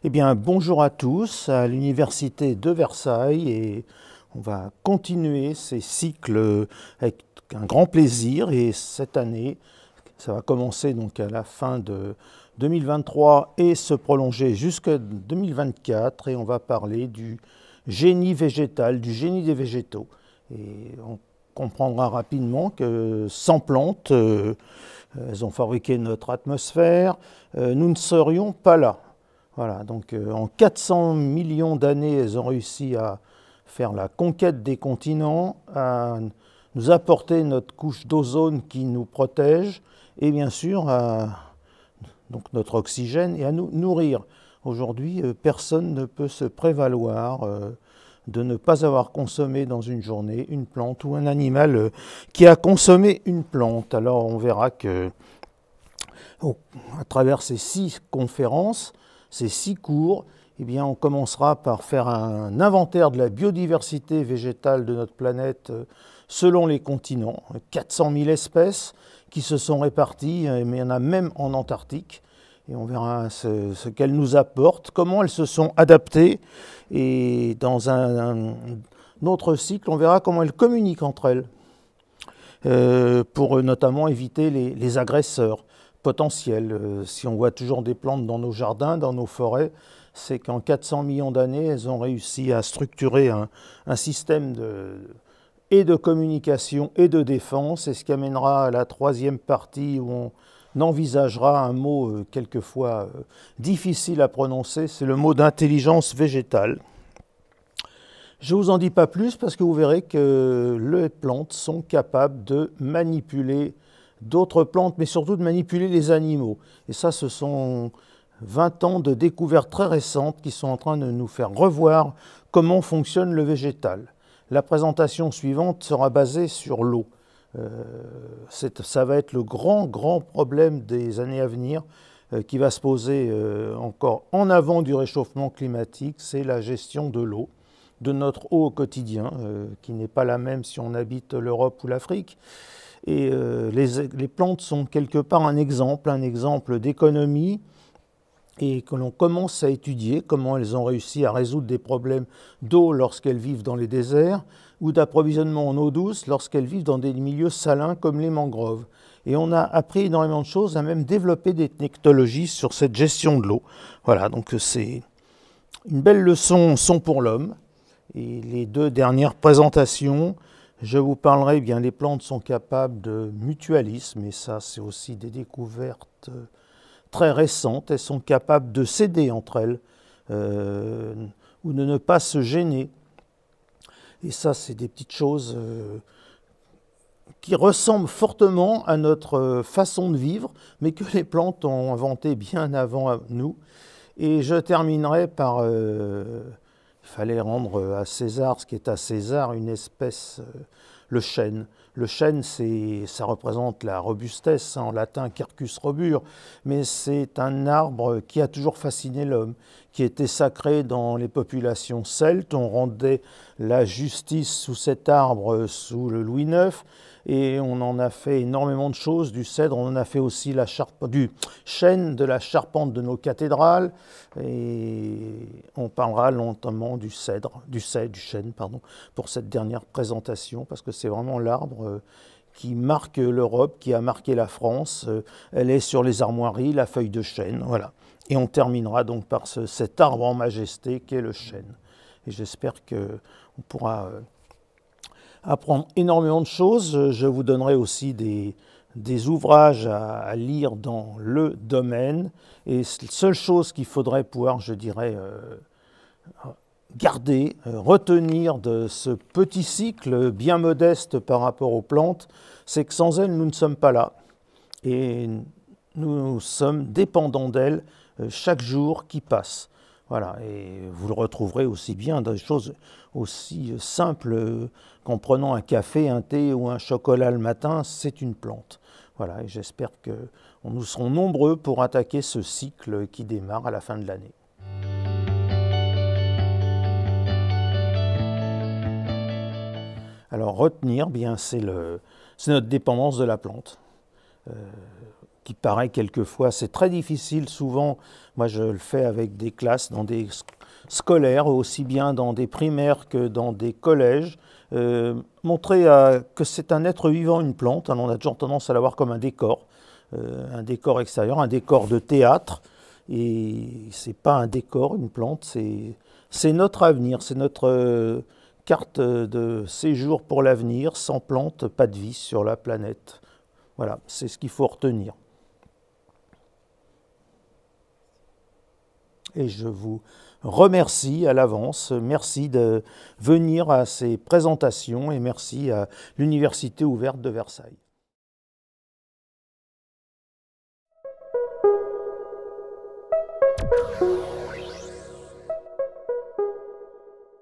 Eh bien, bonjour à tous à l'Université de Versailles et on va continuer ces cycles avec un grand plaisir et cette année, ça va commencer donc à la fin de 2023 et se prolonger jusqu'à 2024 et on va parler du génie végétal, du génie des végétaux. Et on comprendra rapidement que sans plantes, elles ont fabriqué notre atmosphère, nous ne serions pas là. Voilà, donc en 400 millions d'années, elles ont réussi à faire la conquête des continents, à nous apporter notre couche d'ozone qui nous protège et bien sûr donc notre oxygène et à nous nourrir. Aujourd'hui, personne ne peut se prévaloir de ne pas avoir consommé dans une journée une plante ou un animal qui a consommé une plante. Alors on verra que à travers ces 6 conférences, ces 6 cours, eh bien, on commencera par faire un inventaire de la biodiversité végétale de notre planète selon les continents. 400 000 espèces qui se sont réparties, mais il y en a même en Antarctique. Et on verra ce qu'elles nous apportent, comment elles se sont adaptées. Et dans un autre cycle, on verra comment elles communiquent entre elles, pour notamment éviter les agresseurs potentiels. Si on voit toujours des plantes dans nos jardins, dans nos forêts, c'est qu'en 400 millions d'années, elles ont réussi à structurer un système de communication et de défense, et ce qui amènera à la 3e partie où on envisagera un mot quelquefois difficile à prononcer, c'est le mot d'intelligence végétale. Je ne vous en dis pas plus parce que vous verrez que les plantes sont capables de manipuler d'autres plantes, mais surtout de manipuler les animaux. Et ça, ce sont 20 ans de découvertes très récentes qui sont en train de nous faire revoir comment fonctionne le végétal. La présentation suivante sera basée sur l'eau. Ça va être le grand problème des années à venir qui va se poser encore en avant du réchauffement climatique, c'est la gestion de l'eau, de notre eau au quotidien, qui n'est pas la même si on habite l'Europe ou l'Afrique. Et les plantes sont quelque part un exemple d'économie et que l'on commence à étudier comment elles ont réussi à résoudre des problèmes d'eau lorsqu'elles vivent dans les déserts ou d'approvisionnement en eau douce lorsqu'elles vivent dans des milieux salins comme les mangroves. Et on a appris énormément de choses, à même développer des technologies sur cette gestion de l'eau. Voilà, donc c'est une belle leçon pour l'homme. Et les 2 dernières présentations, je vous parlerai, bien, les plantes sont capables de mutualisme, et ça c'est aussi des découvertes très récentes. Elles sont capables de s'aider entre elles, ou de ne pas se gêner. Et ça c'est des petites choses qui ressemblent fortement à notre façon de vivre, mais que les plantes ont inventé bien avant nous. Et je terminerai par... il fallait rendre à César ce qui est à César, une espèce, le chêne. Le chêne, ça représente la robustesse, en latin quercus robur, mais c'est un arbre qui a toujours fasciné l'homme, qui était sacré dans les populations celtes. On rendait la justice sous cet arbre sous le Louis IX, et on en a fait énormément de choses, du cèdre, on en a fait aussi du chêne, de la charpente de nos cathédrales, et on parlera notamment du chêne, pour cette dernière présentation, parce que c'est vraiment l'arbre qui marque l'Europe, qui a marqué la France. Elle est sur les armoiries, la feuille de chêne, voilà. Et on terminera donc par cet arbre en majesté qu'est le chêne. Et j'espère qu'on pourra apprendre énormément de choses. Je vous donnerai aussi des ouvrages à lire dans le domaine. Et la seule chose qu'il faudrait pouvoir, je dirais, garder, retenir de ce petit cycle bien modeste par rapport aux plantes, c'est que sans elles, nous ne sommes pas là. Et nous sommes dépendants d'elles chaque jour qui passe. Voilà, et vous le retrouverez aussi bien dans des choses aussi simples qu'en prenant un café, un thé ou un chocolat le matin, c'est une plante. Voilà, et j'espère que nous serons nombreux pour attaquer ce cycle qui démarre à la fin de l'année. Alors retenir, bien, c'est notre dépendance de la plante. Qui paraît quelquefois, c'est très difficile souvent, moi je le fais avec des classes dans des scolaires, aussi bien dans des primaires que dans des collèges, montrer que c'est un être vivant, une plante. Alors on a toujours tendance à la voir comme un décor extérieur, un décor de théâtre, et c'est pas un décor, une plante, c'est notre avenir, c'est notre carte de séjour pour l'avenir. Sans plante, pas de vie sur la planète. Voilà, c'est ce qu'il faut retenir. Et je vous remercie à l'avance. Merci de venir à ces présentations et merci à l'Université ouverte de Versailles.